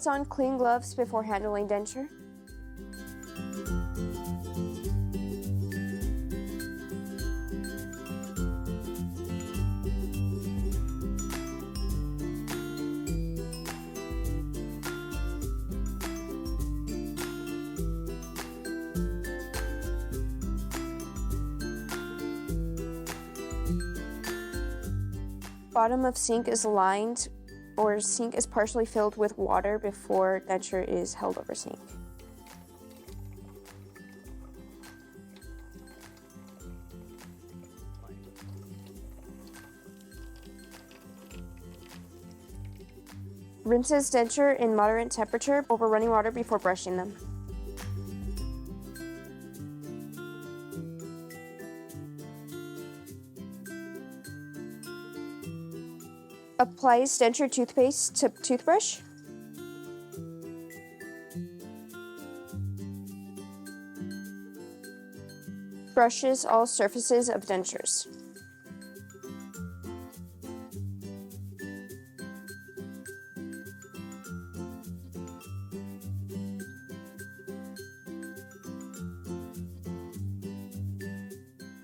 Puts on clean gloves before handling denture. Bottom of sink is lined, or sink is partially filled with water before denture is held over sink. Rinses denture in moderate temperature over running water before brushing them. Applies denture toothpaste to toothbrush. Brushes all surfaces of dentures.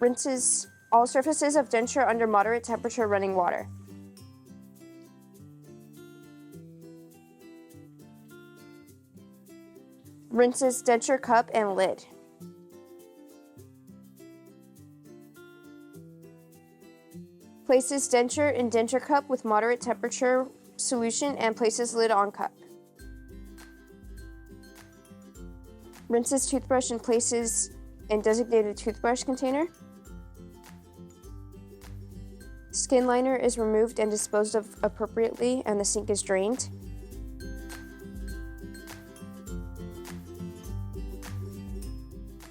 Rinses all surfaces of denture under moderate temperature running water. Rinses denture cup and lid. Places denture in denture cup with moderate temperature solution and places lid on cup. Rinses toothbrush and places in designated toothbrush container. Skin liner is removed and disposed of appropriately, and the sink is drained.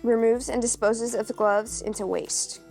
Removes and disposes of the gloves into waste.